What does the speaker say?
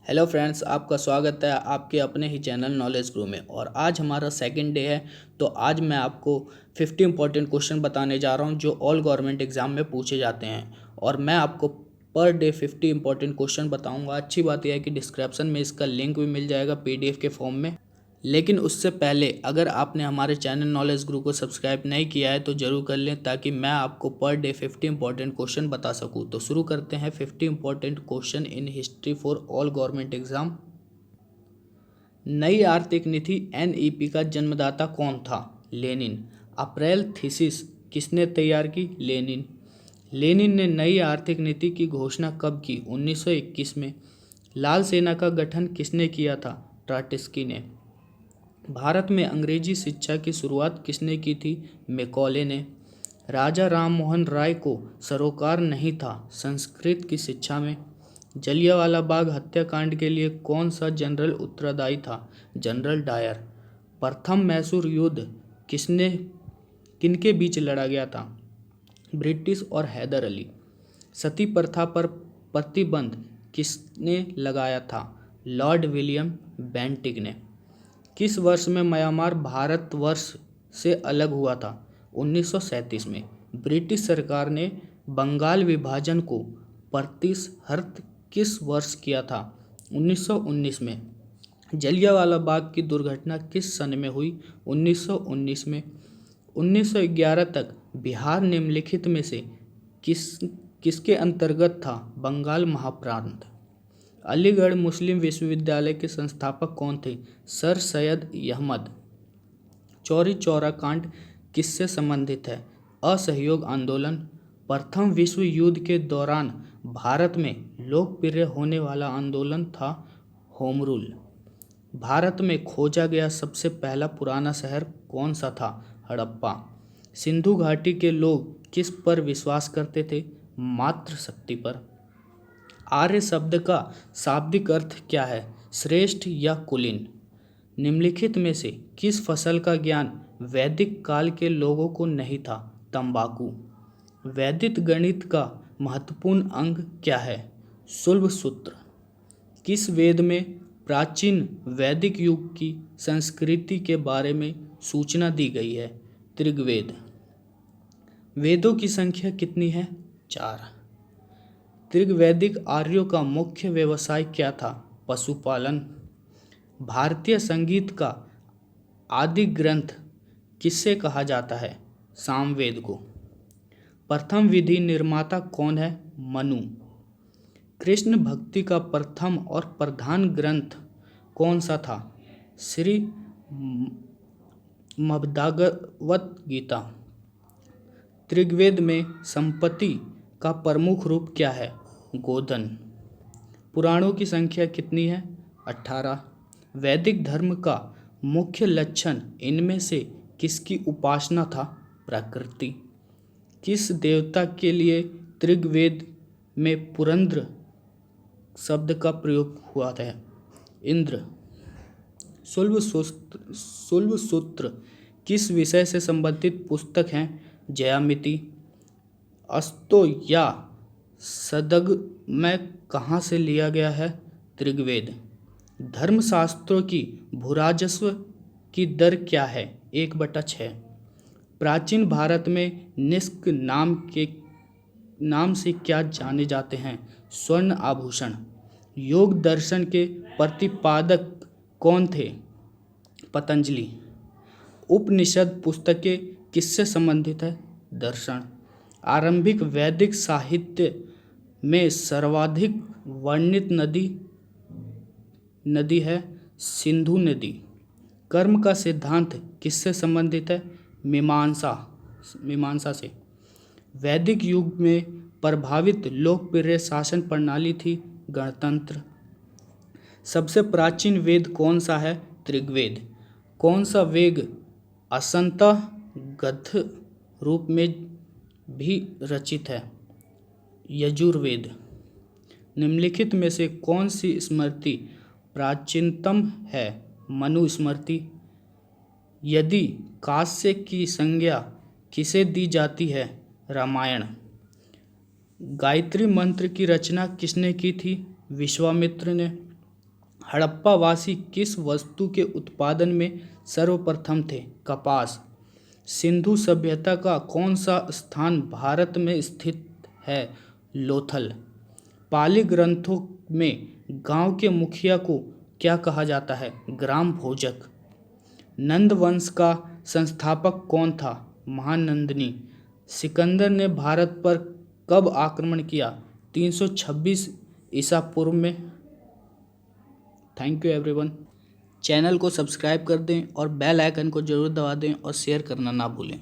Hello friends, आपका स्वागत है आपके अपने ही चैनल नॉलेज ग्रो में। और आज हमारा सेकंड डे है। तो आज मैं आपको 50 इंपॉर्टेंट क्वेश्चन बताने जा रहा हूं जो ऑल गवर्नमेंट एग्जाम में पूछे जाते हैं। और मैं आपको पर डे 50 इंपॉर्टेंट क्वेश्चन बताऊंगा। अच्छी बात यह है कि डिस्क्रिप्शन में इसका लिंक भी मिल जाएगा पीडीएफ के फॉर्म में। लेकिन उससे पहले अगर आपने हमारे चैनल नॉलेज ग्रुप को सब्सक्राइब नहीं किया है तो ज़रूर कर लें, ताकि मैं आपको पर डे 50 इंपॉर्टेंट क्वेश्चन बता सकूं। तो शुरू करते हैं 50 important question in history for all government exam. नई आर्थिक नीति एनईपी का जन्मदाता कौन था? लेनिन। अप्रैल थीसिस किसने तैयार की? लेनिन। लेनिन ने नई आर्थिक नीति की घोषणा कब की? 1921 में। लाल सेना का गठन किसने किया था? ट्राटस्की ने। भारत में अंग्रेजी शिक्षा की शुरुआत किसने की थी? मैकॉले ने। राजा राममोहन राय को सरोकार नहीं था संस्कृत की शिक्षा में। जलियांवाला बाग हत्याकांड के लिए कौन सा जनरल उत्तरदायी था? General Dyer. प्रथम मैसूर युद्ध किनके बीच लड़ा गया था? ब्रिटिश और हैदर अली। सती प्रथा पर प्रतिबंध किसने लगाया था? लॉर्ड विलियम बेंटिक ने। किस वर्ष में म्यांमार भारतवर्ष से अलग हुआ था? 1937 में। ब्रिटिश सरकार ने बंगाल विभाजन को प्रतिहत किस वर्ष किया था? 1919 में। जलियांवाला बाग की दुर्घटना किस सन में हुई? 1919 में। 1911 तक बिहार निम्नलिखित में से किसके अंतर्गत था? बंगाल महाप्रांत। अलीगढ़ मुस्लिम विश्वविद्यालय के संस्थापक कौन थे? सर सैयद अहमद। चौरी चौरा कांड किससे संबंधित है? असहयोग आंदोलन। प्रथम विश्व युद्ध के दौरान भारत में लोकप्रिय होने वाला आंदोलन था होम रूल। भारत में खोजा गया सबसे पहला पुराना शहर कौन सा था? हड़प्पा। सिंधु घाटी के लोग किस पर विश्वास करते थे? मातृ शक्ति पर। आर्य शब्द का शाब्दिक अर्थ क्या है? श्रेष्ठ या कुलीन। निम्नलिखित में से किस फसल का ज्ञान वैदिक काल के लोगों को नहीं था? तंबाकू। वैदिक गणित का महत्वपूर्ण अंग क्या है? शुल्ब सूत्र। किस वेद में प्राचीन वैदिक युग की संस्कृति के बारे में सूचना दी गई है? ऋग्वेद। वेदों की संख्या कितनी है? 4। ऋग्वैदिक आर्यों का मुख्य व्यवसाय क्या था? पशुपालन। भारतीय संगीत का आदि ग्रंथ किससे कहा जाता है? सामवेद को। प्रथम विधि निर्माता कौन है? मनु। कृष्ण भक्ति का प्रथम और प्रधान ग्रंथ कौन सा था? श्री मद्भागवत गीता। ऋग्वेद में संपत्ति का प्रमुख रूप क्या है? गोधन। पुराणों की संख्या कितनी है? 18। वैदिक धर्म का मुख्य लक्षण इनमें से किसकी उपासना था? प्रकृति। किस देवता के लिए ऋग्वेद में पुरंद्र शब्द का प्रयोग हुआ था? इंद्र। शुल्ब सूत्र किस विषय से संबंधित पुस्तक है? ज्यामिति। अस्तो या सदग में कहाँ से लिया गया है? ऋग्वेद। धर्मशास्त्रों की भूराजस्व की दर क्या है? 1/6। प्राचीन भारत में निष्क नाम से क्या जाने जाते हैं? स्वर्ण आभूषण। योग दर्शन के प्रतिपादक कौन थे? पतंजलि। उपनिषद पुस्तकें किससे संबंधित है? दर्शन। आरंभिक वैदिक साहित्य में सर्वाधिक वर्णित नदी है सिंधु नदी। कर्म का सिद्धांत किससे संबंधित है? मीमांसा से। वैदिक युग में प्रभावित लोकप्रिय शासन प्रणाली थी गणतंत्र। सबसे प्राचीन वेद कौन सा है? ऋग्वेद। कौन सा वेद असंतः गद्य रूप में भी रचित है? यजुर्वेद। निम्नलिखित में से कौन सी स्मृति प्राचीनतम है? मनुस्मृति। यदि काश्य की संज्ञा किसे दी जाती है? रामायण। गायत्री मंत्र की रचना किसने की थी? विश्वामित्र ने। हड़प्पावासी किस वस्तु के उत्पादन में सर्वप्रथम थे? कपास। सिंधु सभ्यता का कौन सा स्थान भारत में स्थित है? लोथल। पाली ग्रंथों में गांव के मुखिया को क्या कहा जाता है? ग्राम भोजक। नंद वंश का संस्थापक कौन था? महानंदनी। सिकंदर ने भारत पर कब आक्रमण किया? 326 ईसा पूर्व में। Thank you everyone. चैनल को सब्सक्राइब कर दें और बेल आइकन को जरूर दबा दें और शेयर करना ना भूलें।